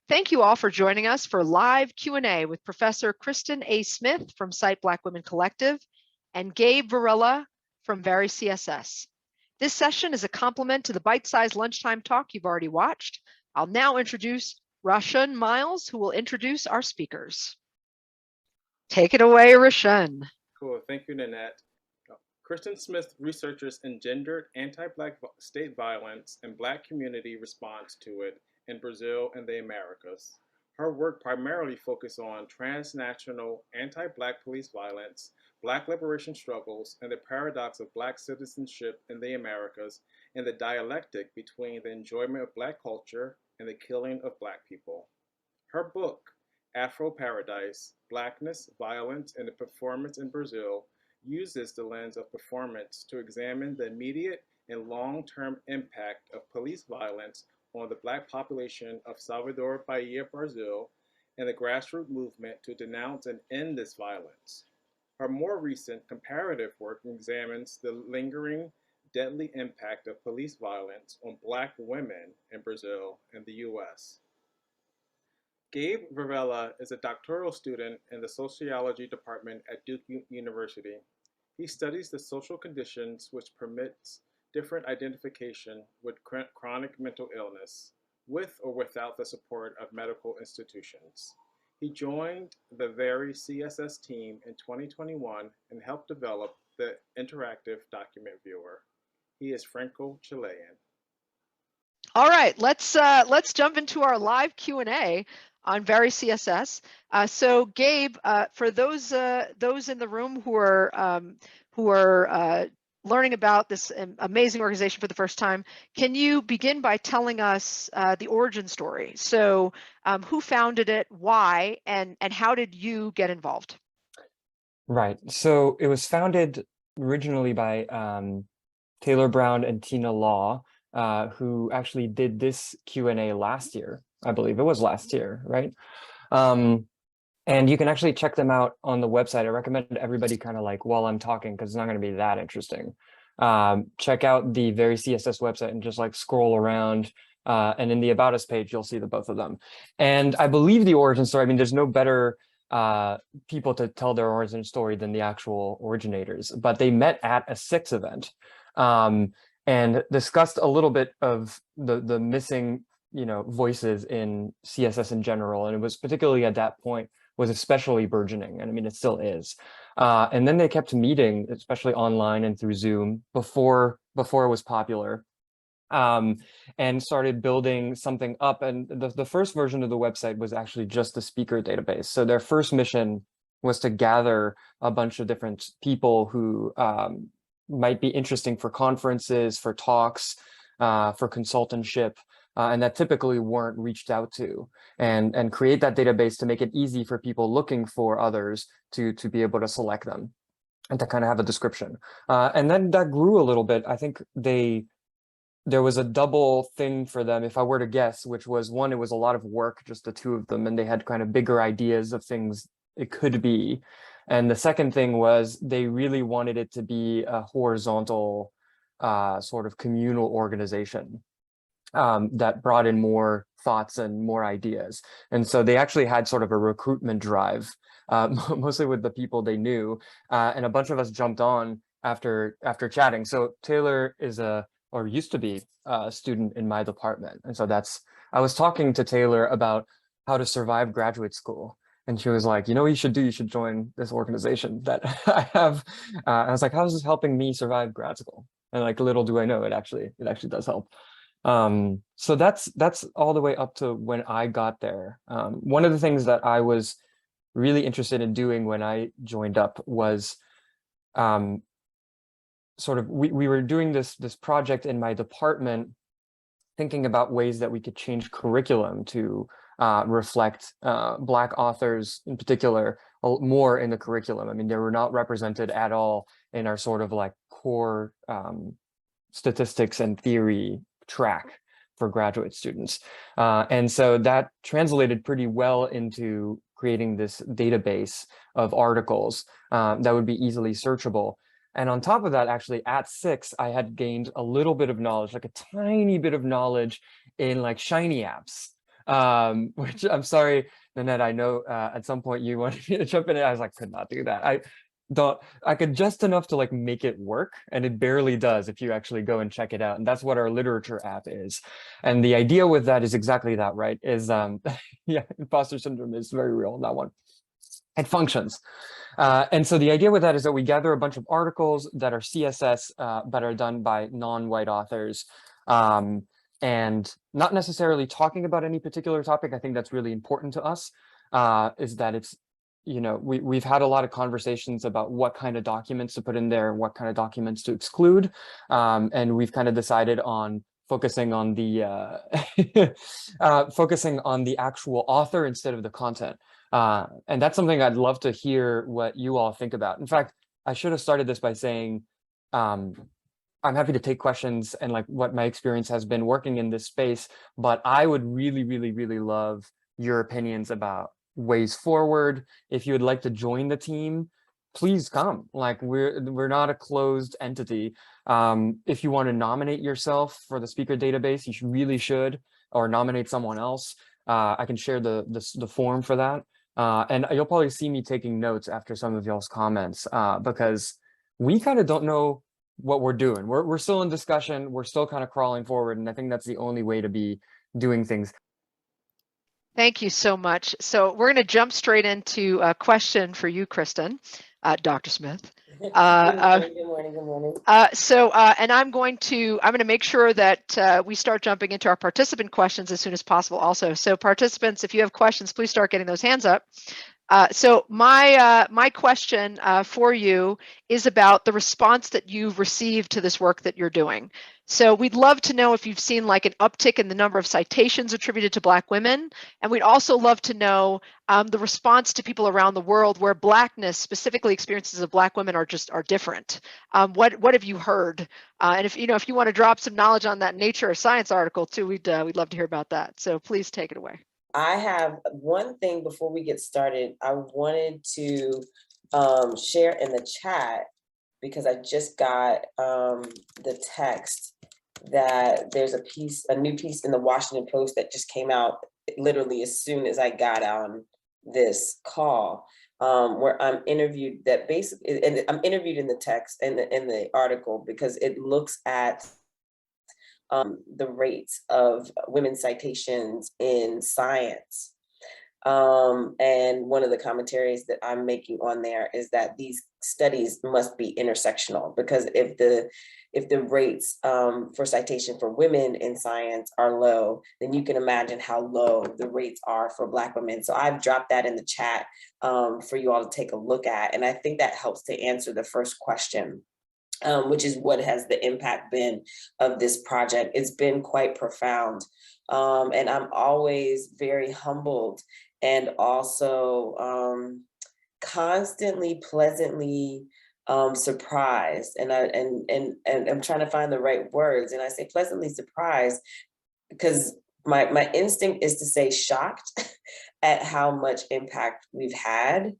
Thank you all for joining us for live Q&A with Professor Christen A. Smith from Cite Black Women Collective and Gabe Varela from varyCSS. This session is a complement to the bite-sized lunchtime talk you've already watched. I'll now introduce Rashun Miles, who will introduce our speakers. Take it away, Rashun. Cool, thank you, Nanette. Christen Smith researches engendered anti-Black state violence and Black community response to it in Brazil and the Americas. Her work primarily focuses on transnational anti-Black police violence, Black liberation struggles, and the paradox of Black citizenship in the Americas, and the dialectic between the enjoyment of Black culture and the killing of Black people. Her book, Afro Paradise, Blackness, Violence, and the Performance in Brazil, uses the lens of performance to examine the immediate and long-term impact of police violence on the Black population of Salvador Bahia, Brazil, and the grassroots movement to denounce and end this violence. Her more recent comparative work examines the lingering, deadly impact of police violence on Black women in Brazil and the US. Gabe Varela is a doctoral student in the sociology department at Duke University. He studies the social conditions which permits different identification with chronic mental illness, with or without the support of medical institutions. He joined the varyCSS team in 2021 and helped develop the interactive document viewer. He is Franco-Chilean. All right, let's jump into our live Q&A on varyCSS. So Gabe, for those in the room who are learning about this amazing organization for the first time, can you begin by telling us the origin story? So who founded it, why, and how did you get involved? Right, so it was founded originally by Taylor Brown and Tina Law, who actually did this Q&A last year. I believe it was last year, right? And you can actually check them out on the website. I recommend everybody kind of like while I'm talking, because it's not going to be that interesting. Check out the varyCSS website and just like scroll around. And in the About Us page, you'll see the both of them. And I believe the origin story, I mean, there's no better people to tell their origin story than the actual originators, but they met at a SICSS event and discussed a little bit of the missing voices in CSS in general. And it was particularly at that point was especially burgeoning. And I mean, it still is. And then they kept meeting, especially online and through Zoom before it was popular, and started building something up. And the first version of the website was actually just the speaker database. So their first mission was to gather a bunch of different people who might be interesting for conferences, for talks, for consultantship, and that typically weren't reached out to, and create that database to make it easy for people looking for others to be able to select them and to kind of have a description. And then that grew a little bit. I think there was a double thing for them, if I were to guess, which was one, it was a lot of work, just the two of them, and they had kind of bigger ideas of things it could be. And the second thing was they really wanted it to be a horizontal sort of communal organization that brought in more thoughts and more ideas. And so they actually had sort of a recruitment drive, mostly with the people they knew, and a bunch of us jumped on after chatting. So Taylor is or used to be a student in my department. And so I was talking to Taylor about how to survive graduate school. And she was like, you know what you should do? You should join this organization that I have. I was like, how is this helping me survive grad school? And like, little do I know, it actually does help. So that's all the way up to when I got there. One of the things that I was really interested in doing when I joined up was sort of, we were doing this project in my department, thinking about ways that we could change curriculum to reflect Black authors in particular more in the curriculum. I mean, they were not represented at all in our sort of like core statistics and theory track for graduate students. And so that translated pretty well into creating this database of articles that would be easily searchable. And on top of that, actually at SICSS, I had gained a little bit of knowledge, like a tiny bit of knowledge in like Shiny apps. which I'm sorry, Nanette, I know at some point you wanted me to jump in, and I was like, could not do that. I could just enough to like make it work, and it barely does if you actually go and check it out. And that's what our literature app is. And the idea with that is exactly that, right? Is yeah, imposter syndrome is very real, that one. It functions. And so the idea with that is that we gather a bunch of articles that are CSS that are done by non-white authors, and not necessarily talking about any particular topic. I think that's really important to us, is that it's, you know, we've had a lot of conversations about what kind of documents to put in there and what kind of documents to exclude. And we've kind of decided on focusing on the focusing on the actual author instead of the content. And that's something I'd love to hear what you all think about. In fact, I should have started this by saying, I'm happy to take questions and like what my experience has been working in this space, but I would really, really, really love your opinions about ways forward. If you would like to join the team, please come. Like we're not a closed entity. If you want to nominate yourself for the speaker database, you really should, or nominate someone else. I can share the form for that. And you'll probably see me taking notes after some of y'all's comments, because we kind of don't know what we're doing. We're still in discussion. We're still kind of crawling forward. And I think that's the only way to be doing things. Thank you so much. So we're going to jump straight into a question for you, Christen, Dr. Smith. Good morning. And I'm going to make sure that we start jumping into our participant questions as soon as possible also. So participants, if you have questions, please start getting those hands up. So my question for you is about the response that you've received to this work that you're doing. So we'd love to know if you've seen like an uptick in the number of citations attributed to Black women. And we'd also love to know the response to people around the world where Blackness, specifically experiences of Black women, are different. What have you heard? And if you want to drop some knowledge on that Nature or Science article too, we'd love to hear about that. So please take it away. I have one thing before we get started. I wanted to share in the chat, because I just got the text that there's a new piece in the Washington Post that just came out literally as soon as I got on this call, where I'm interviewed, that basically, and I'm interviewed in the text and in the article, because it looks at the rates of women's citations in science. And one of the commentaries that I'm making on there is that these studies must be intersectional, because if the rates for citation for women in science are low, then you can imagine how low the rates are for Black women. So I've dropped that in the chat for you all to take a look at. And I think that helps to answer the first question, which is what has the impact been of this project. It's been quite profound. And I'm always very humbled and also constantly pleasantly surprised. And I'm trying to find the right words. And I say pleasantly surprised because my instinct is to say shocked at how much impact we've had.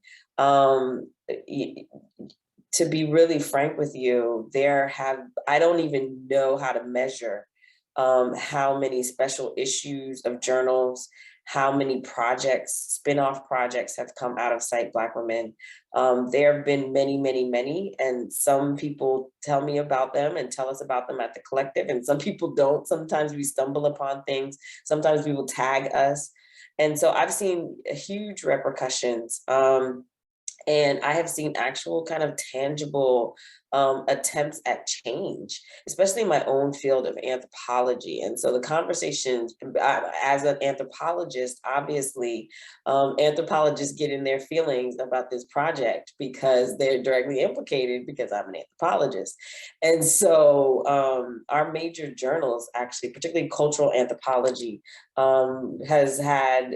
To be really frank with you, I don't even know how to measure how many special issues of journals, how many projects, spin-off projects have come out of Cite Black Women. There have been many, many, many, and some people tell me about them and tell us about them at the collective, and some people don't. Sometimes we stumble upon things, sometimes people tag us. And so I've seen huge repercussions. And I have seen actual kind of tangible attempts at change, especially in my own field of anthropology. And so the conversations, as an anthropologist, obviously, anthropologists get in their feelings about this project because they're directly implicated, because I'm an anthropologist. And so our major journals, actually, particularly cultural anthropology, has had,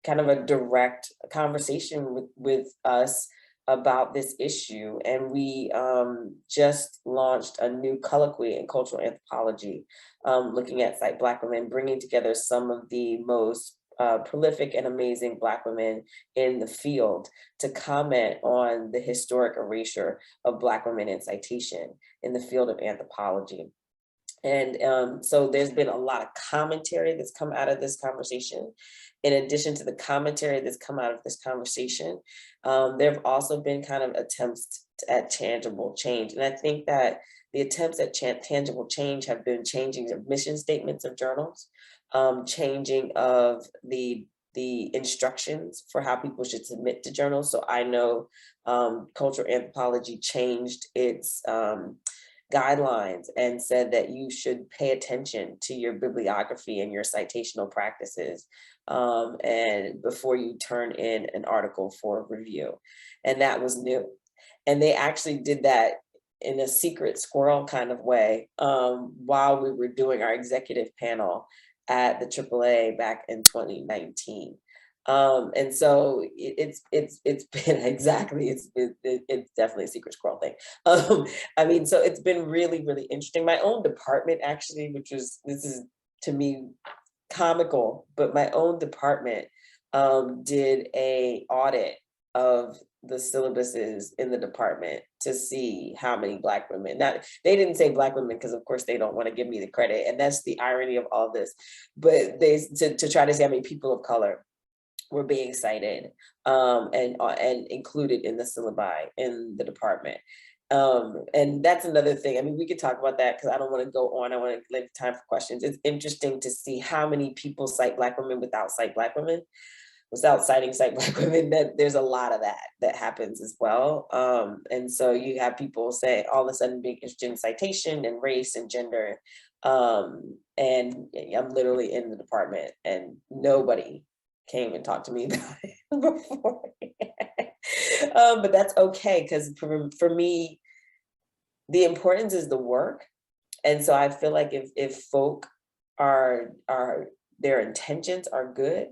kind of a direct conversation with us about this issue. And we just launched a new colloquy in cultural anthropology, looking at Cite Black Women, bringing together some of the most prolific and amazing Black women in the field to comment on the historic erasure of Black women in citation in the field of anthropology. And so there's been a lot of commentary that's come out of this conversation. In addition to the commentary that's come out of this conversation, there have also been kind of attempts at tangible change. And I think that the attempts at tangible change have been changing the mission statements of journals, changing of the instructions for how people should submit to journals. So I know cultural anthropology changed its guidelines and said that you should pay attention to your bibliography and your citational practices and before you turn in an article for review. And that was new. And they actually did that in a secret squirrel kind of way while we were doing our executive panel at the AAA back in 2019. And so it's been exactly, it's definitely a secret squirrel thing. I mean, so it's been really, really interesting. My own department actually, this is to me comical, but my own department did a audit of the syllabuses in the department to see how many Black women. Now, they didn't say Black women because of course they don't want to give me the credit, and that's the irony of all this, but they to try to see how many people of color were being cited and included in the syllabi in the department. And that's another thing. I mean, we could talk about that because I don't want to go on. I want to leave time for questions. It's interesting to see how many people cite Black women without citing Black women, that there's a lot of that happens as well. And so you have people say all of a sudden being interested in citation and race and gender. And I'm literally in the department and nobody came and talked to me about it before. But that's okay, because for me, the importance is the work. And so I feel like if folk are their intentions are good,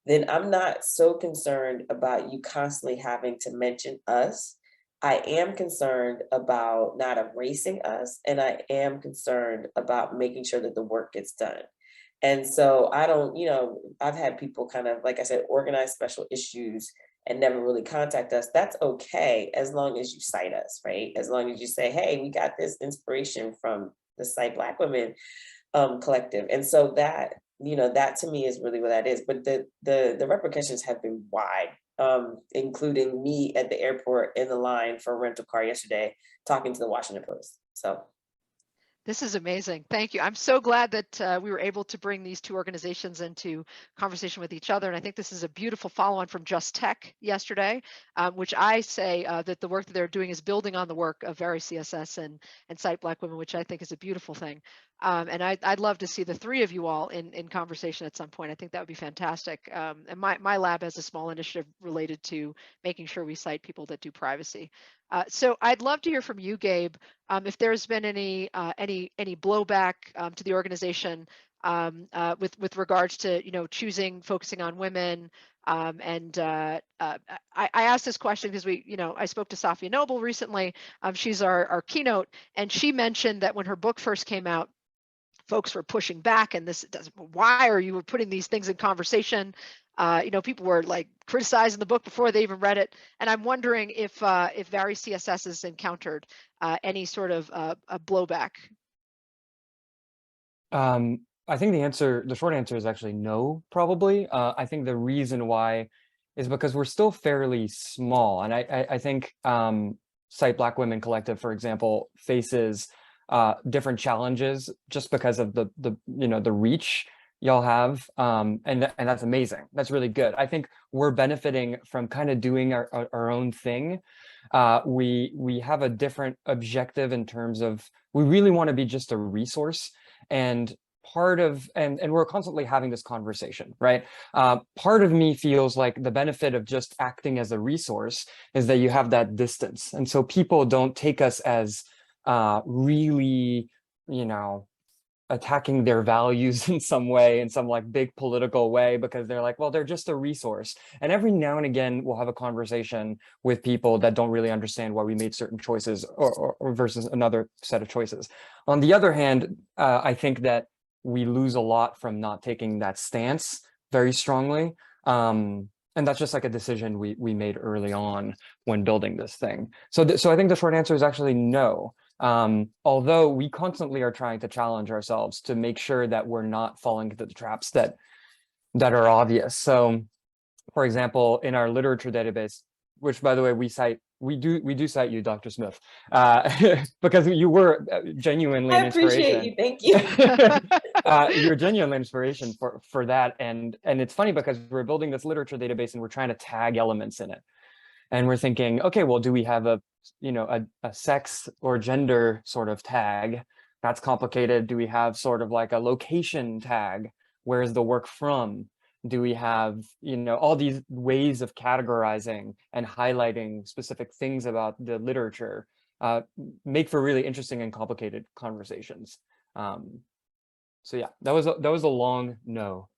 then I'm not so concerned about you constantly having to mention us. I am concerned about not erasing us, and I am concerned about making sure that the work gets done. And so I don't, I've had people kind of, like I said, organize special issues and never really contact us. That's okay, as long as you cite us, right? As long as you say, hey, we got this inspiration from the Cite Black Women collective. And so that, that to me is really what that is. But the repercussions have been wide, including me at the airport in the line for a rental car yesterday, talking to the Washington Post. So. This is amazing. Thank you. I'm so glad that we were able to bring these two organizations into conversation with each other. And I think this is a beautiful follow-on from Just Tech yesterday, which I say that the work that they're doing is building on the work of varyCSS and Cite Black Women, which I think is a beautiful thing. And I'd love to see the three of you all in conversation at some point. I think that would be fantastic. And my lab has a small initiative related to making sure we cite people that do privacy. So I'd love to hear from you, Gabe, if there's been any blowback to the organization with regards to focusing on women. I asked this question because I spoke to Safia Noble recently. She's our keynote, and she mentioned that when her book first came out, folks were pushing back, and why are you putting these things in conversation? People were like criticizing the book before they even read it. And I'm wondering if varyCSS has encountered any sort of a blowback. I think the short answer is actually no, probably. I think the reason why is because we're still fairly small. And I think Cite Black Women Collective, for example, faces different challenges just because of the reach y'all have, and that's amazing. That's really good. I think we're benefiting from kind of doing our own thing. We have a different objective in terms of we really want to be just a resource, and and we're constantly having this conversation, right? Part of me feels like the benefit of just acting as a resource is that you have that distance, and so people don't take us as really, attacking their values in some way, in some like big political way, because they're like, well, they're just a resource. And every now and again, we'll have a conversation with people that don't really understand why we made certain choices or versus another set of choices. On the other hand, I think that we lose a lot from not taking that stance very strongly. And that's just like a decision we made early on when building this thing. So I think the short answer is actually no. Although we constantly are trying to challenge ourselves to make sure that we're not falling into the traps that are obvious. So, for example, in our literature database, which by the way, we do cite you, Dr. Smith, because you were genuinely an I appreciate inspiration. you. Thank you. You're genuine inspiration for that. And it's funny because we're building this literature database and we're trying to tag elements in it. And we're thinking, okay, well, do we have a sex or gender sort of tag? That's complicated. Do we have sort of like a location tag? Where is the work from? Do we have, all these ways of categorizing and highlighting specific things about the literature make for really interesting and complicated conversations. So yeah, that was a long no.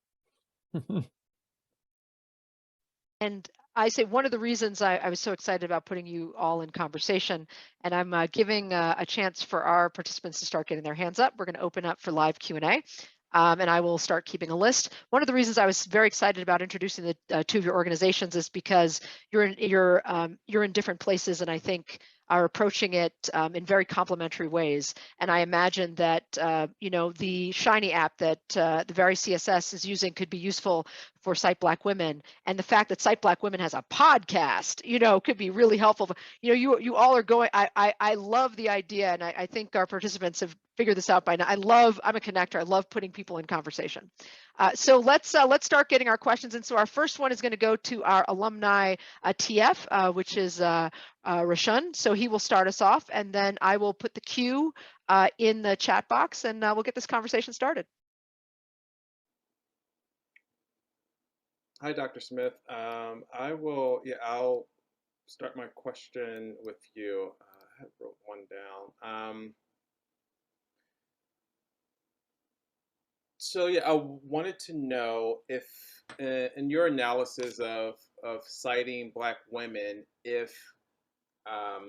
And I say one of the reasons I was so excited about putting you all in conversation, and I'm giving a chance for our participants to start getting their hands up. We're going to open up for live Q&A. And I will start keeping a list. One of the reasons I was very excited about introducing the two of your organizations is because you're in different places, and I think are approaching it in very complementary ways. And I imagine that the Shiny app that the varyCSS is using could be useful for Cite Black Women, and the fact that Cite Black Women has a podcast, could be really helpful. You all are going. I love the idea, and I think our participants have figured this out by now. I'm a connector. I love putting people in conversation. So let's start getting our questions. And so our first one is going to go to our alumni TF, which is Rashun. So he will start us off, and then I will put the Q in the chat box, and we'll get this conversation started. Hi, Dr. Smith. I'll start my question with you. I wrote one down. I wanted to know if, in your analysis of citing Black women, if a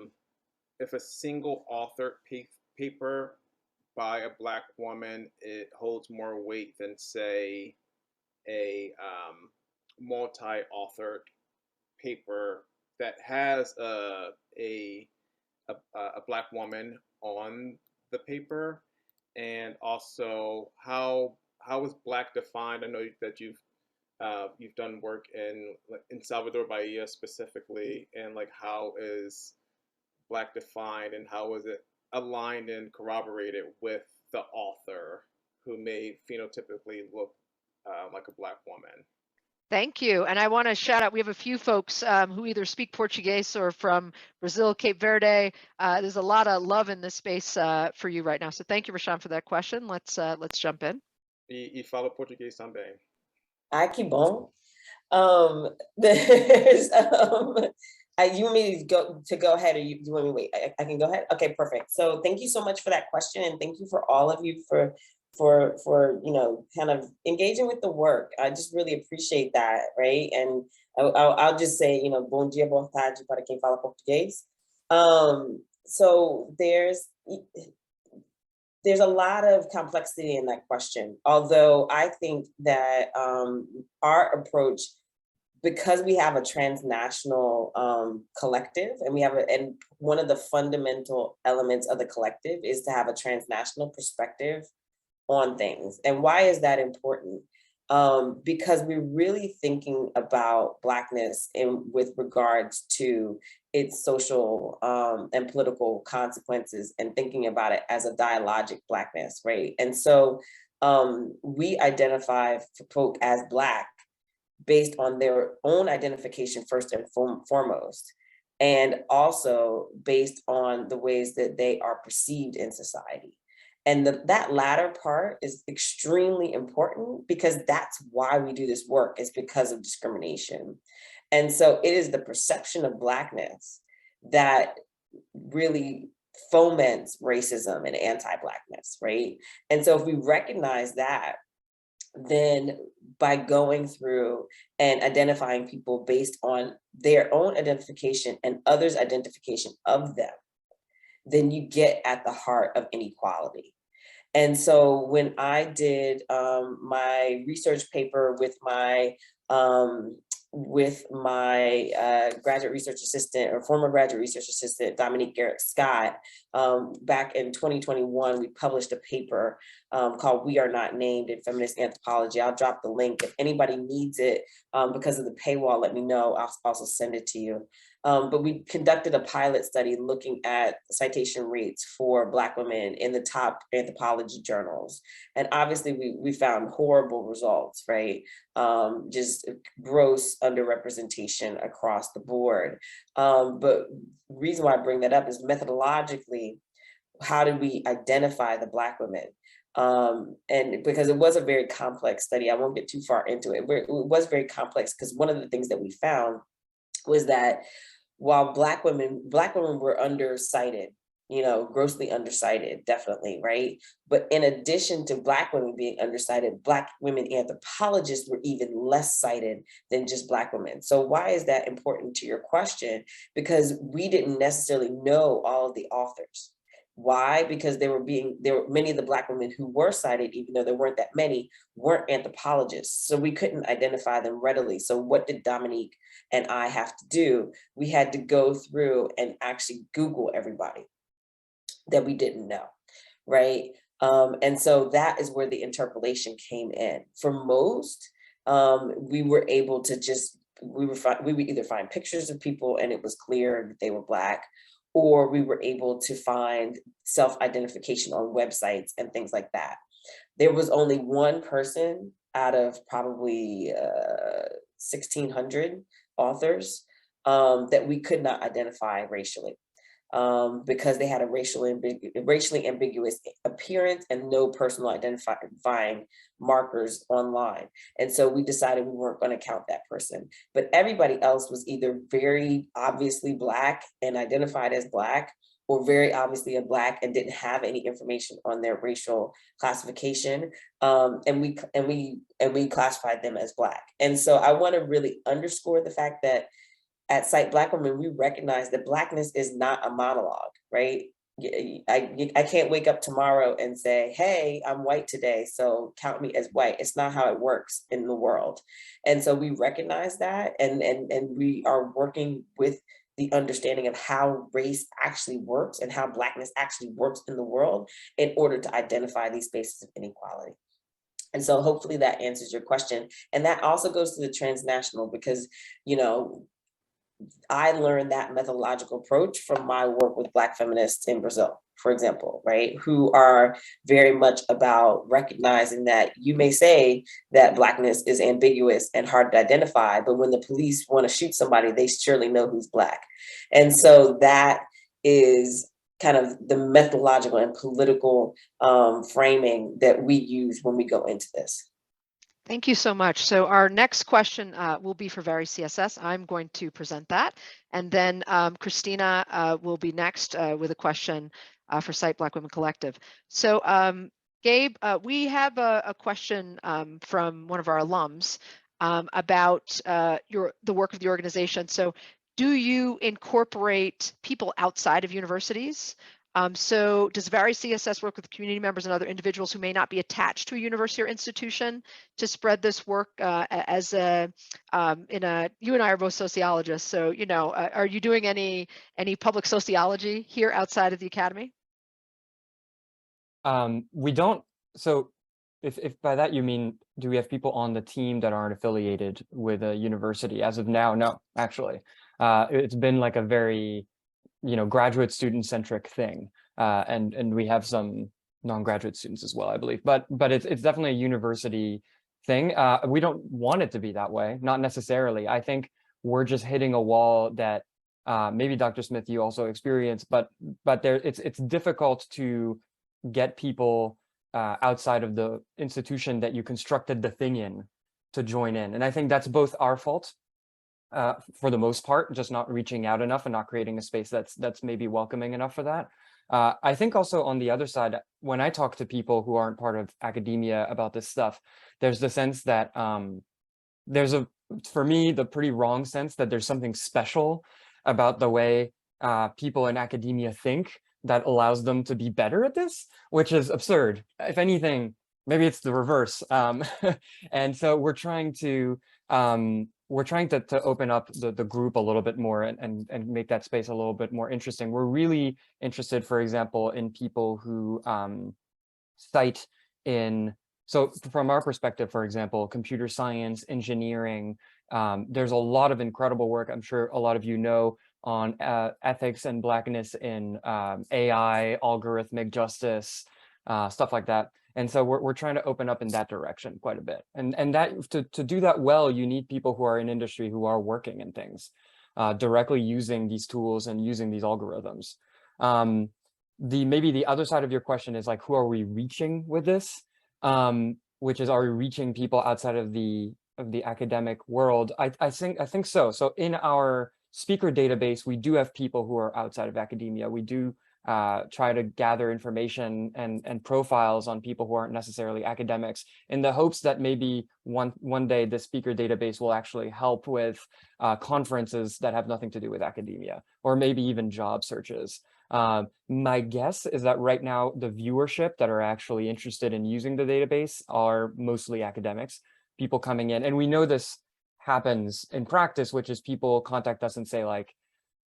single authored paper by a Black woman, it holds more weight than, say, a multi-authored paper that has a Black woman on the paper, and also how is Black defined? I know that you've done work in Salvador Bahia specifically, and like how is Black defined, and how is it aligned and corroborated with the author who may phenotypically look like a Black woman? Thank you. And I want to shout out, we have a few folks who either speak Portuguese or from Brazil, Cape Verde. There's a lot of love in this space for you right now. So thank you, Rashawn, for that question. Let's jump in. E fala português também. Ai, que bom. There's, you want me to go ahead, or you want me to wait? I can go ahead? Okay, perfect. So thank you so much for that question, and thank you for all of you for kind of engaging with the work. I just really appreciate that, right? And I'll just say, bom dia, boa tarde para quem fala português. So there's a lot of complexity in that question, although I think that our approach, because we have a transnational collective, and one of the fundamental elements of the collective is to have a transnational perspective on things. And why is that important? Because we're really thinking about Blackness with regards to its social and political consequences, and thinking about it as a dialogic Blackness, right? And so we identify folk as Black based on their own identification first and foremost, and also based on the ways that they are perceived in society. And that latter part is extremely important, because that's why we do this work, is because of discrimination. And so it is the perception of Blackness that really foments racism and anti-Blackness, right? And so if we recognize that, then by going through and identifying people based on their own identification and others' identification of them, then you get at the heart of inequality. And so when I did my research paper with my with my graduate research assistant or former graduate research assistant, Dominique Garrett Scott, back in 2021, we published a paper called We Are Not Named in Feminist Anthropology. I'll drop the link. If anybody needs it because of the paywall, let me know. I'll also send it to you. But we conducted a pilot study looking at citation rates for Black women in the top anthropology journals. And obviously we found horrible results, right? Just gross underrepresentation across the board. But the reason why I bring that up is methodologically, how did we identify the Black women? And because it was a very complex study, I won't get too far into it, but it was very complex because one of the things that we found was that while Black women were undercited, grossly undercited, definitely, right? But in addition to Black women being undercited, Black women anthropologists were even less cited than just Black women. So why is that important to your question? Because we didn't necessarily know all of the authors. Why? Because there were many of the Black women who were cited, even though there weren't that many, weren't anthropologists. So we couldn't identify them readily. So what did Dominique and I have to do? We had to go through and actually Google everybody that we didn't know, right? And so that is where the interpolation came in. For most, we were able to we would either find pictures of people and it was clear that they were Black, or we were able to find self-identification on websites and things like that. There was only one person out of probably 1,600 authors that we could not identify racially because they had a racially ambiguous appearance and no personal identifying markers online. And so we decided we weren't going to count that person. But everybody else was either very obviously Black and identified as Black, or very obviously a Black and didn't have any information on their racial classification. And we classified them as Black. And so I want to really underscore the fact that at Cite Black Women, we recognize that Blackness is not a monologue, right? I can't wake up tomorrow and say, hey, I'm white today, so count me as white. It's not how it works in the world. And so we recognize that, and we are working with the understanding of how race actually works and how Blackness actually works in the world in order to identify these spaces of inequality. And so hopefully that answers your question. And that also goes to the transnational, because, I learned that methodological approach from my work with Black feminists in Brazil, for example, right? Who are very much about recognizing that you may say that Blackness is ambiguous and hard to identify, but when the police want to shoot somebody, they surely know who's Black. And so that is kind of the methodological and political framing that we use when we go into this. Thank you so much. So our next question will be for varyCSS. I'm going to present that. And then Christina will be next with a question for Cite Black Women Collective. So Gabe, we have a question from one of our alums about the work of the organization. So do you incorporate people outside of universities? So does varyCSS work with community members and other individuals who may not be attached to a university or institution to spread this work you and I are both sociologists, so, are you doing any public sociology here outside of the academy? We don't. So if by that you mean, do we have people on the team that aren't affiliated with a university? As of now, no, actually. It's been like a very graduate student centric thing, and we have some non-graduate students as well, I believe, but it's definitely a university thing. We don't want it to be that way, not necessarily. I think we're just hitting a wall that maybe Dr. Smith, you also experienced, but it's difficult to get people outside of the institution that you constructed the thing in to join in, and I think that's both our fault. For the most part, just not reaching out enough and not creating a space that's maybe welcoming enough for that. I think also on the other side, when I talk to people who aren't part of academia about this stuff, there's the sense that for me, the pretty wrong sense that there's something special about the way people in academia think that allows them to be better at this, which is absurd. If anything, maybe it's the reverse. And so we're trying to we're trying to open up the group a little bit more and make that space a little bit more interesting. We're really interested, for example, in people who cite in, so from our perspective, for example, computer science, engineering, there's a lot of incredible work, I'm sure a lot of you know, on ethics and Blackness in AI, algorithmic justice, stuff like that. And so we're trying to open up in that direction quite a bit. And that to do that well, you need people who are in industry, who are working in things, directly using these tools and using these algorithms. Maybe the other side of your question is like, who are we reaching with this? Which is, are we reaching people outside of the academic world? I think so. So in our speaker database, we do have people who are outside of academia. We do try to gather information and profiles on people who aren't necessarily academics, in the hopes that maybe one day the speaker database will actually help with conferences that have nothing to do with academia, or maybe even job searches. My guess is that right now the viewership that are actually interested in using the database are mostly academics, people coming in. And we know this happens in practice, which is people contact us and say like,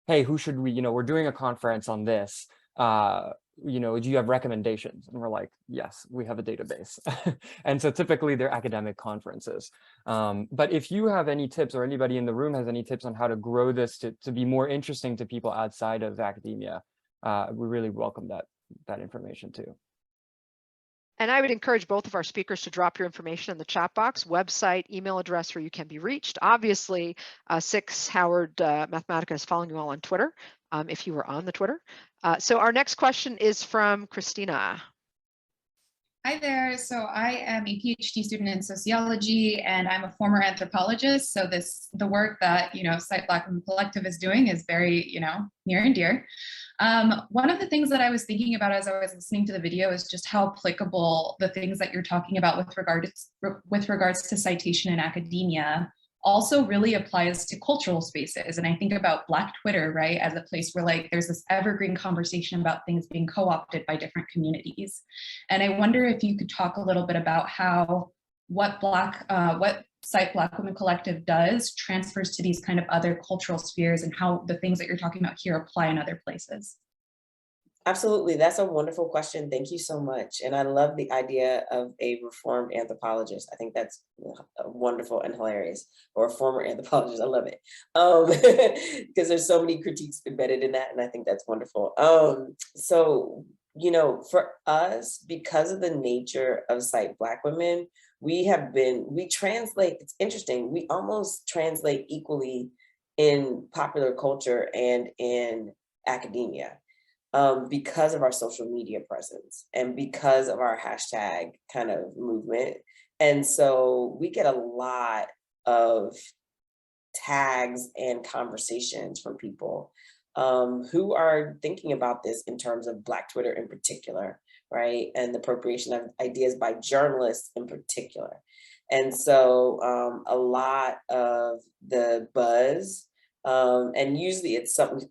hey, who should we, we're doing a conference on this. Do you have recommendations? And we're like, yes, we have a database. And so typically they're academic conferences. But if you have any tips, or anybody in the room has any tips on how to grow this to be more interesting to people outside of academia, we really welcome that information too. And I would encourage both of our speakers to drop your information in the chat box, website, email address where you can be reached. Obviously, SICSS-Howard Mathematica is following you all on Twitter, if you were on the Twitter. So our next question is from Christen A. Hi there. So I am a PhD student in sociology, and I'm a former anthropologist. So the work that Cite Black Women Collective is doing is very near and dear. One of the things that I was thinking about as I was listening to the video is just how applicable the things that you're talking about with regards to citation in academia also really applies to cultural spaces. And I think about Black Twitter, right, as a place where like there's this evergreen conversation about things being co-opted by different communities. And I wonder if you could talk a little bit about how what Cite Black Women Collective does transfers to these kind of other cultural spheres, and how the things that you're talking about here apply in other places. Absolutely. That's a wonderful question. Thank you so much. And I love the idea of a reformed anthropologist. I think that's wonderful and hilarious. Or a former anthropologist. I love it. Because there's so many critiques embedded in that. And I think that's wonderful. So, for us, because of the nature of Cite Black Women, we translate, it's interesting, we almost translate equally in popular culture and in academia. Because of our social media presence and because of our hashtag kind of movement. And so we get a lot of tags and conversations from people who are thinking about this in terms of Black Twitter in particular, right? And the appropriation of ideas by journalists in particular. And so a lot of the buzz, and usually it's something,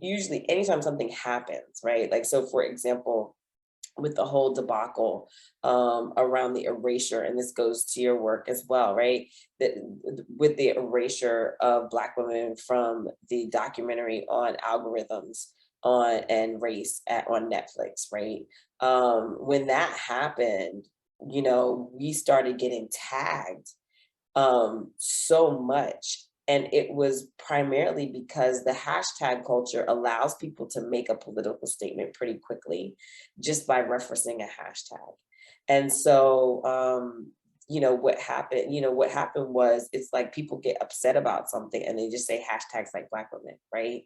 usually anytime something happens, right? Like, so for example, with the whole debacle around the erasure, and this goes to your work as well, right? That with the erasure of Black women from the documentary on algorithms and race on Netflix, right? When that happened, we started getting tagged so much. And it was primarily because the hashtag culture allows people to make a political statement pretty quickly just by referencing a hashtag. And so, what happened was, it's like people get upset about something and they just say hashtags like Black women, right?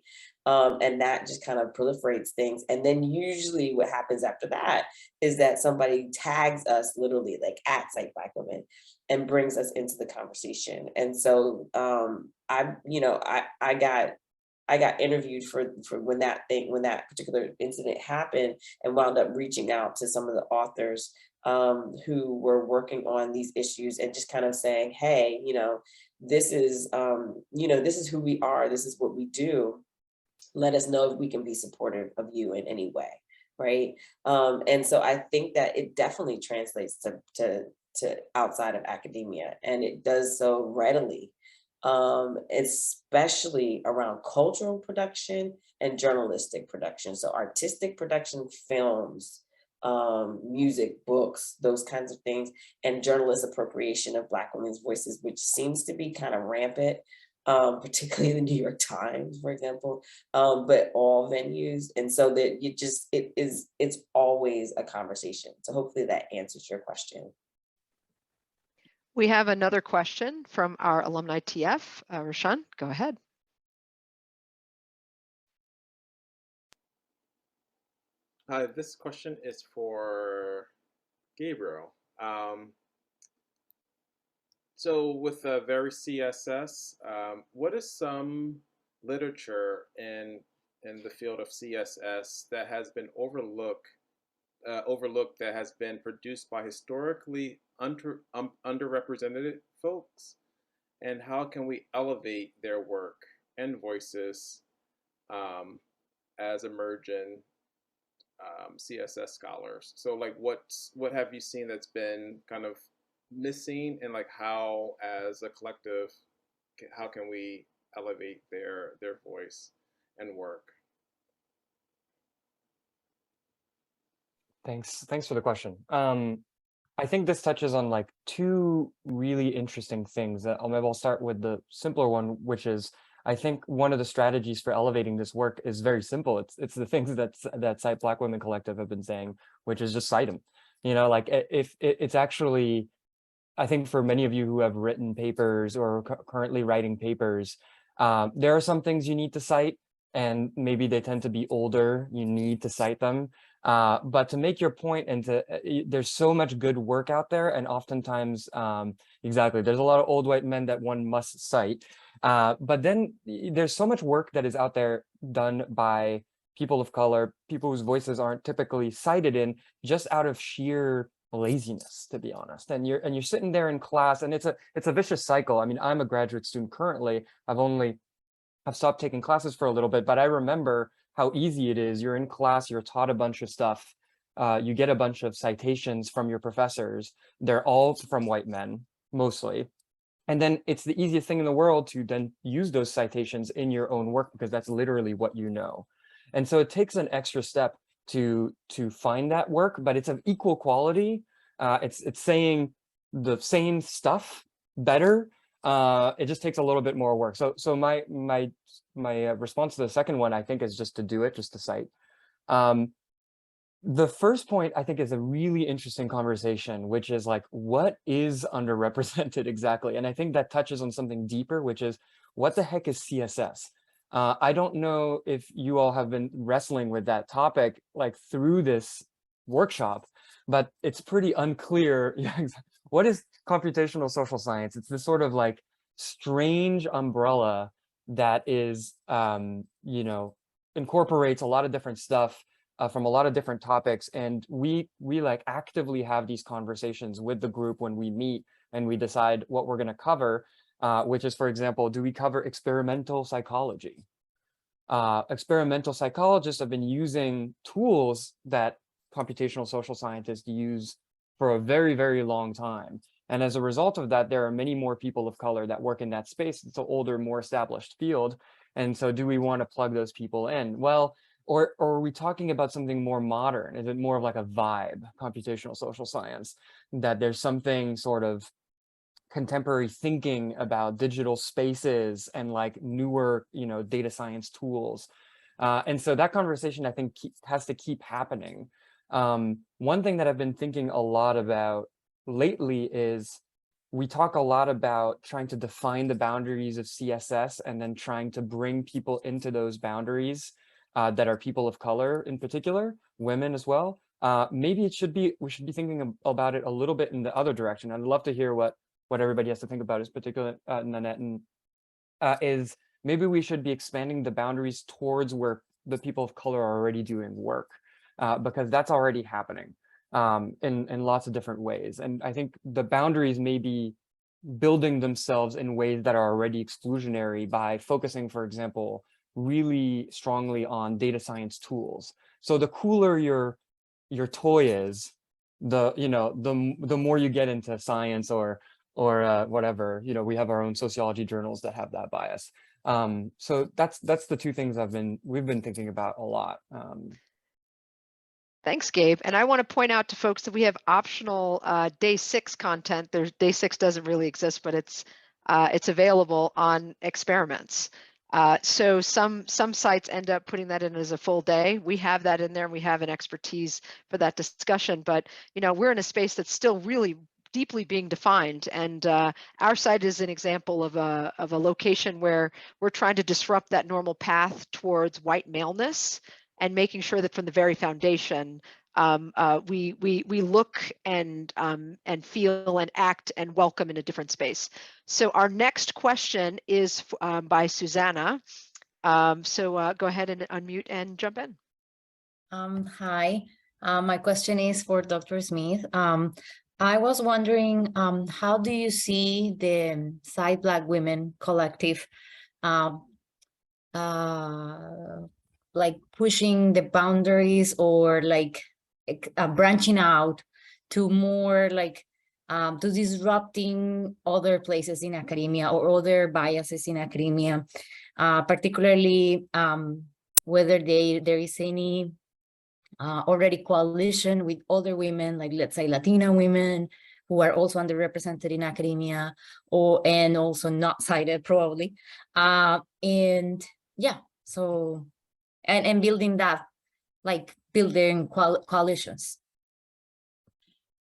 And that just kind of proliferates things. And then usually what happens after that is that somebody tags us literally like at Cite Black Women and brings us into the conversation. And so I got interviewed for when that particular incident happened, and wound up reaching out to some of the authors who were working on these issues and just kind of saying, hey, this is who we are, this is what we do. Let us know if we can be supportive of you in any way, right? And so I think that it definitely translates to outside of academia, and it does so readily. especially around cultural production and journalistic production. So artistic production, films, music, books, those kinds of things, and journalist appropriation of Black women's voices, which seems to be kind of rampant, particularly the New York Times, for example, but all venues. And so that it's always a conversation. So hopefully that answers your question. We have another question from our alumni TF. Rashan, go ahead. Hi, this question is for Gabriel. So with varyCSS, what is some literature in the field of CSS that has been overlooked that has been produced by historically underrepresented folks, and how can we elevate their work and voices as emerging CSS scholars? So like what have you seen that's been kind of missing, and like how as a collective, how can we elevate their voice and work? Thanks for the question. I think this touches on like two really interesting things. Maybe I'll start with the simpler one, which is I think one of the strategies for elevating this work is very simple. It's the things that Cite Black Women Collective have been saying, which is just cite them. You know, like if it's actually, I think for many of you who have written papers or currently writing papers, there are some things you need to cite, and maybe they tend to be older. You need to cite them. But to make your point, and there's so much good work out there, and oftentimes, exactly, there's a lot of old white men that one must cite. But then there's so much work that is out there done by people of color, people whose voices aren't typically cited in, just out of sheer laziness, to be honest. And you're sitting there in class, and it's a vicious cycle. I mean, I'm a graduate student currently. I've stopped taking classes for a little bit, but I remember how easy it is. You're in class, you're taught a bunch of stuff, you get a bunch of citations from your professors. They're all from white men, mostly. And then it's the easiest thing in the world to then use those citations in your own work, because that's literally what you know. And so it takes an extra step to find that work, but it's of equal quality. It's saying the same stuff better. It just takes a little bit more work. So my response to the second one, I think, is just to do it, just to cite. The first point, I think, is a really interesting conversation, which is like, what is underrepresented exactly? And I think that touches on something deeper, which is, what the heck is CSS? I don't know if you all have been wrestling with that topic like through this workshop, but it's pretty unclear. What is computational social science? It's this sort of like strange umbrella that is, you know, incorporates a lot of different stuff from a lot of different topics. And we like actively have these conversations with the group when we meet and we decide what we're going to cover, which is, for example, do we cover experimental psychology? Experimental psychologists have been using tools that computational social scientists use for a very, very long time. And as a result of that, there are many more people of color that work in that space. It's an older, more established field. And so do we want to plug those people in? Well, or are we talking about something more modern? Is it more of like a vibe, computational social science, that there's something sort of contemporary thinking about digital spaces and like newer, you know, data science tools? And so that conversation, I think, has to keep happening. One thing that I've been thinking a lot about lately is we talk a lot about trying to define the boundaries of CSS and then trying to bring people into those boundaries that are people of color in particular, women as well. Maybe we should be thinking about it a little bit in the other direction. I'd love to hear what everybody has to think about, is particular, Nanette, and is maybe we should be expanding the boundaries towards where the people of color are already doing work, because that's already happening in lots of different ways. And I think the boundaries may be building themselves in ways that are already exclusionary by focusing, for example, really strongly on data science tools. So the cooler your toy is, the more you get into science or or whatever. You know, we have our own sociology journals that have that bias. So that's the two things we've been thinking about a lot. Thanks, Gabe. And I want to point out to folks that we have optional day 6 content. There's day 6 doesn't really exist, but it's available on experiments. So some sites end up putting that in as a full day. We have that in there, and we have an expertise for that discussion. But you know, we're in a space that's still really deeply being defined, and our site is an example of a location where we're trying to disrupt that normal path towards white maleness, and making sure that from the very foundation, we look and feel and act and welcome in a different space. So our next question is by Susanna. So go ahead and unmute and jump in. Hi, my question is for Dr. Smith. I was wondering, how do you see the Cite Black Women collective like pushing the boundaries, or like branching out to more like to disrupting other places in academia or other biases in academia, particularly whether there is any already coalition with other women, like let's say Latina women who are also underrepresented in academia, and also not cited probably, and yeah, so and building that, like building coalitions.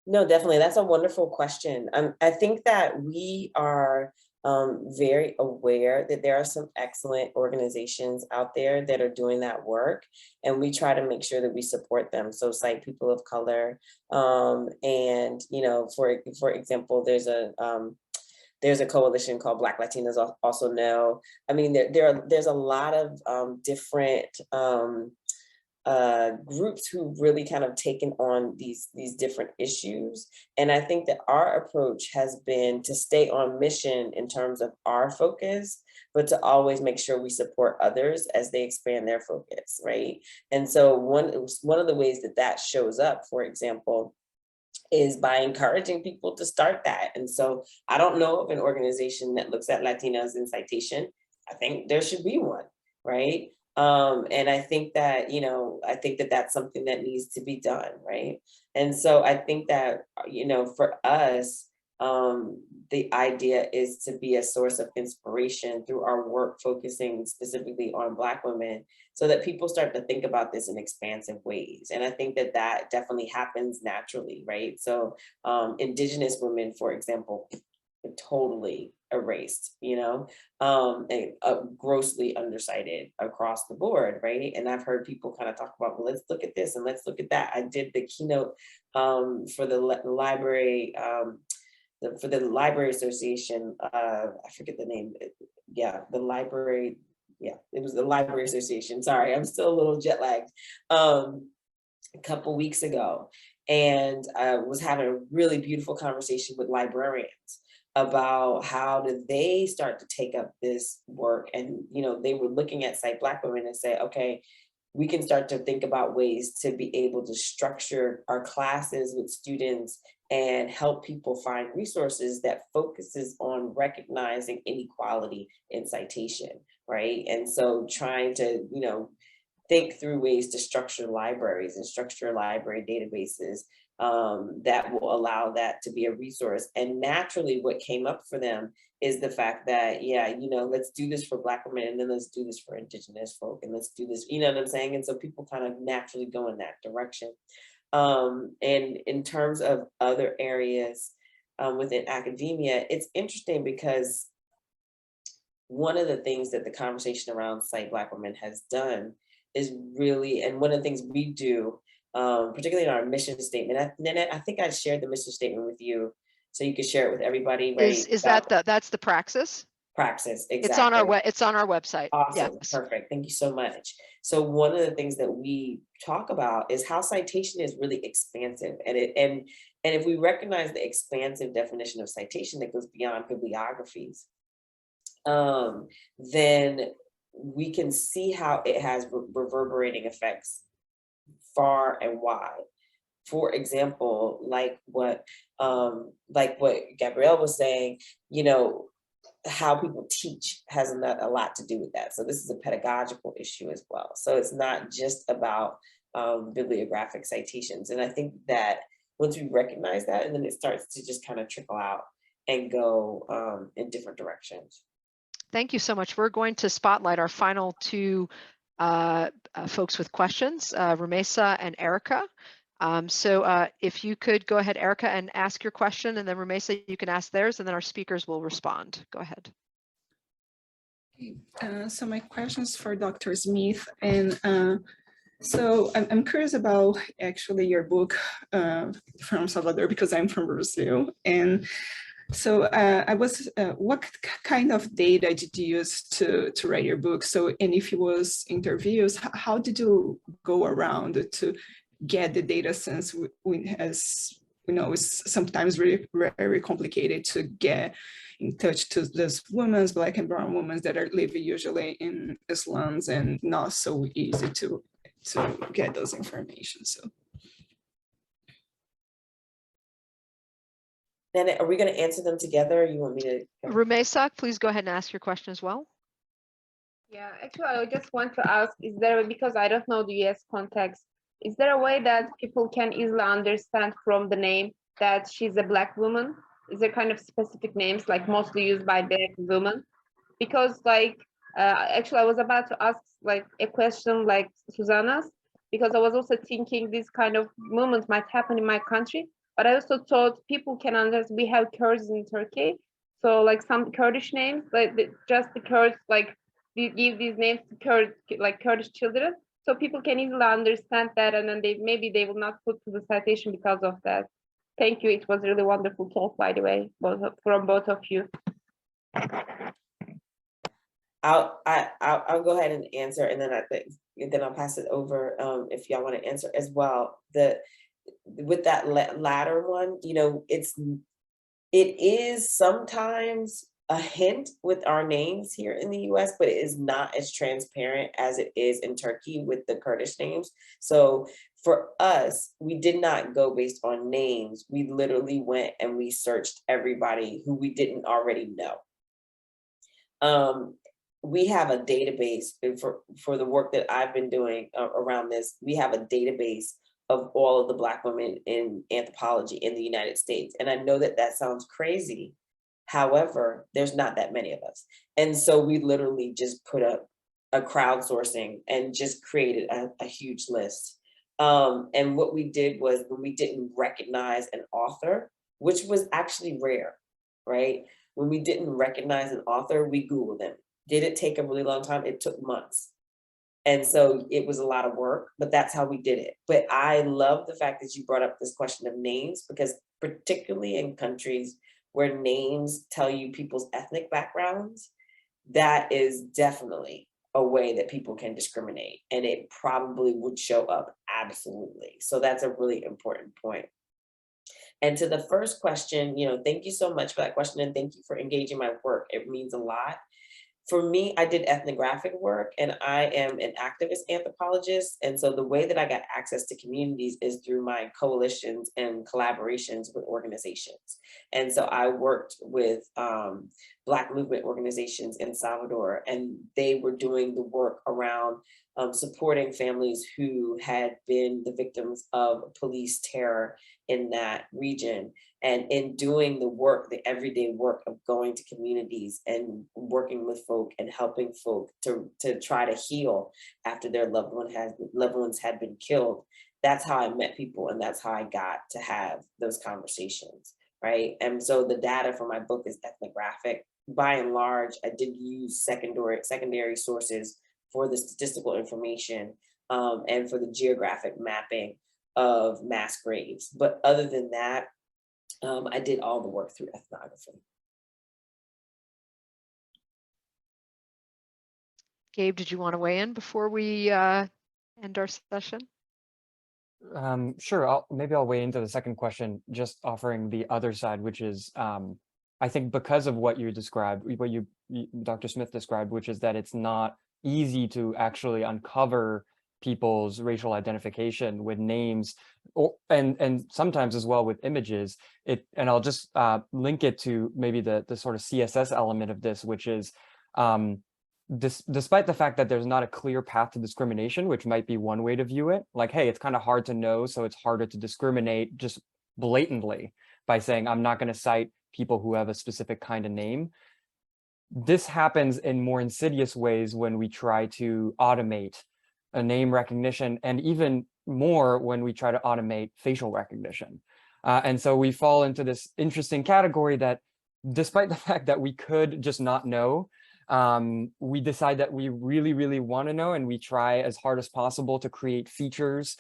No, definitely. That's a wonderful question. I think that we are very aware that there are some excellent organizations out there that are doing that work, and we try to make sure that we support them. So Cite People of Color, and you know, for example, there's a coalition called Black Latinas Also Know. I mean, there's a lot of different groups who really kind of taken on these different issues. And I think that our approach has been to stay on mission in terms of our focus, but to always make sure we support others as they expand their focus, right? And so one of the ways that shows up, for example, is by encouraging people to start that. And so I don't know of an organization that looks at Latinas in citation. I think there should be one, right? And I think that, you know, that's something that needs to be done, right? And so I think that, you know, for us, the idea is to be a source of inspiration through our work focusing specifically on Black women, so that people start to think about this in expansive ways. And I think that definitely happens naturally, right? So Indigenous women, for example, totally erased, you know, and grossly undercited across the board, right? And I've heard people kind of talk about, well, let's look at this and let's look at that. I did the keynote for the library, for the Library Association, I forget the name. Yeah, the library. Yeah, it was the Library Association. Sorry, I'm still a little jet lagged. A couple weeks ago, and I was having a really beautiful conversation with librarians about how do they start to take up this work. And, you know, they were looking at Cite Black Women and say, okay, we can start to think about ways to be able to structure our classes with students and help people find resources that focuses on recognizing inequality in citation, right? And so trying to, you know, think through ways to structure libraries and structure library databases that will allow that to be a resource. And naturally what came up for them is the fact that, yeah, you know, let's do this for Black women, and then let's do this for Indigenous folk, and let's do this, you know what I'm saying? And so people kind of naturally go in that direction. And in terms of other areas within academia, it's interesting because one of the things that the conversation around Cite Black Women has done is really, and one of the things we do, particularly in our mission statement, Nanette, I think I shared the mission statement with you, so you could share it with everybody, right? Is that that's the praxis? Praxis, exactly. It's on our website. Awesome, yes. Perfect, thank you so much. So one of the things that we talk about is how citation is really expansive, and if we recognize the expansive definition of citation that goes beyond bibliographies, then we can see how it has reverberating effects far and wide. for example, like what Gabrielle was saying, you know, how people teach has a lot to do with that. So this is a pedagogical issue as well. So it's not just about bibliographic citations. And I think that once we recognize that, and then it starts to just kind of trickle out and go in different directions. Thank you so much. We're going to spotlight our final two folks with questions, Rumesa and Erica. So if you could go ahead, Erica, and ask your question, and then Rumesa, you can ask theirs, and then our speakers will respond. Go ahead. So my question is for Dr. Smith, and so I'm curious about actually your book from Salvador, because I'm from Brazil. And so I was, what kind of data did you use to write your book? So, and if it was interviews, how did you go around to get the data, since as we know, it's sometimes very, very complicated to get in touch to those women, Black and brown women that are living usually in slums, and not so easy to get those information. So. Then are we going to answer them together? Or you want me to? Rumesa, please go ahead and ask your question as well. Yeah, actually, I just want to ask, is there, because I don't know the US context, is there a way that people can easily understand from the name that she's a Black woman? Is there kind of specific names, like mostly used by Black women? Because like, actually, I was about to ask like a question like Susanna's, because I was also thinking this kind of movement might happen in my country, but I also thought people can understand, we have Kurds in Turkey. So like some Kurdish names, like just the Kurds, like we give these names to Kurd, like Kurdish children. So people can easily understand that, and then maybe they will not put to the citation because of that. Thank you. It was really wonderful talk, by the way, from both of you. I'll go ahead and answer, and then I'll pass it over if y'all want to answer as well. With that latter one, you know, it is sometimes a hint with our names here in the US, but it is not as transparent as it is in Turkey with the Kurdish names. So for us, we did not go based on names. We literally went and we searched everybody who we didn't already know. We have a database for the work that I've been doing around this. We have a database of all of the Black women in anthropology in the United States. And I know that that sounds crazy. However, there's not that many of us. And so we literally just put up a crowdsourcing and just created a huge list. And what we did was, when we didn't recognize an author, which was actually rare, right? When we didn't recognize an author, we Googled them. Did it take a really long time? It took months. And so it was a lot of work, but that's how we did it. But I love the fact that you brought up this question of names, because particularly in countries where names tell you people's ethnic backgrounds, that is definitely a way that people can discriminate, and it probably would show up absolutely. So that's a really important point. And to the first question, you know, thank you so much for that question, and thank you for engaging my work. It means a lot. For me, I did ethnographic work, and I am an activist anthropologist. And so the way that I got access to communities is through my coalitions and collaborations with organizations. And so I worked with Black movement organizations in Salvador, and they were doing the work around supporting families who had been the victims of police terror in that region. And in doing the work, the everyday work of going to communities and working with folk and helping folk to try to heal after their loved ones had been killed, that's how I met people, and that's how I got to have those conversations, right? And so the data for my book is ethnographic. By and large, I did use secondary sources for the statistical information and for the geographic mapping of mass graves. But other than that, I did all the work through ethnography. Gabe, did you want to weigh in before we end our session? Sure, maybe I'll weigh into the second question, just offering the other side, which is, I think because of what you described, what Dr. Smith described, which is that it's not easy to actually uncover people's racial identification with names, and sometimes as well with images. And I'll just link it to maybe the sort of CSS element of this, which is despite the fact that there's not a clear path to discrimination, which might be one way to view it, like, hey, it's kind of hard to know, so it's harder to discriminate just blatantly by saying I'm not going to cite people who have a specific kind of name. This happens in more insidious ways when we try to automate a name recognition, and even more when we try to automate facial recognition. And so we fall into this interesting category that, despite the fact that we could just not know, we decide that we really, really want to know, and we try as hard as possible to create features,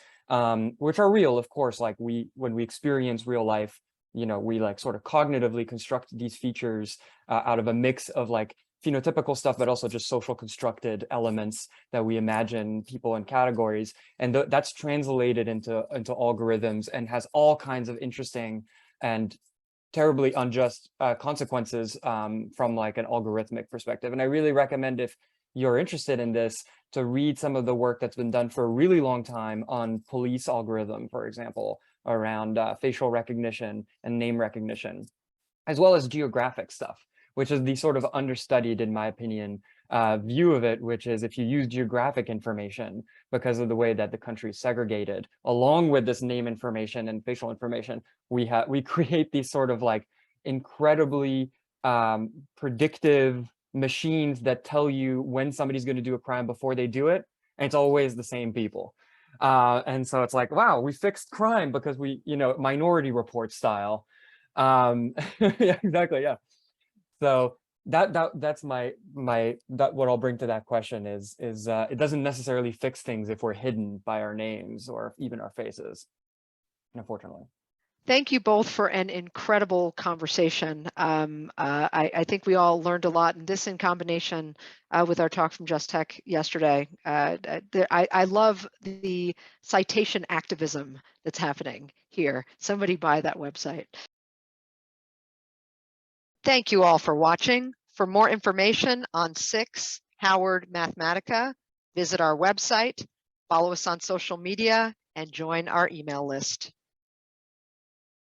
which are real, of course. Like when we experience real life, you know, we like sort of cognitively construct these features out of a mix of like phenotypical stuff, but also just social constructed elements that we imagine people in categories. And that's translated into algorithms and has all kinds of interesting and terribly unjust consequences from like an algorithmic perspective. And I really recommend, if you're interested in this, to read some of the work that's been done for a really long time on police algorithm, for example, around facial recognition and name recognition, as well as geographic stuff, which is the sort of understudied, in my opinion, view of it, which is if you use geographic information because of the way that the country is segregated, along with this name information and facial information, we create these sort of like incredibly predictive machines that tell you when somebody's going to do a crime before they do it, and it's always the same people. And so it's like, wow, we fixed crime because we, you know, Minority Report style. Yeah, exactly, yeah. So that's what I'll bring to that question is it doesn't necessarily fix things if we're hidden by our names or even our faces, unfortunately. Thank you both for an incredible conversation. I think we all learned a lot, and this in combination with our talk from Just Tech yesterday. I love the citation activism that's happening here. Somebody buy that website. Thank you all for watching. For more information on SICSS-Howard Mathematica, visit our website, follow us on social media, and join our email list.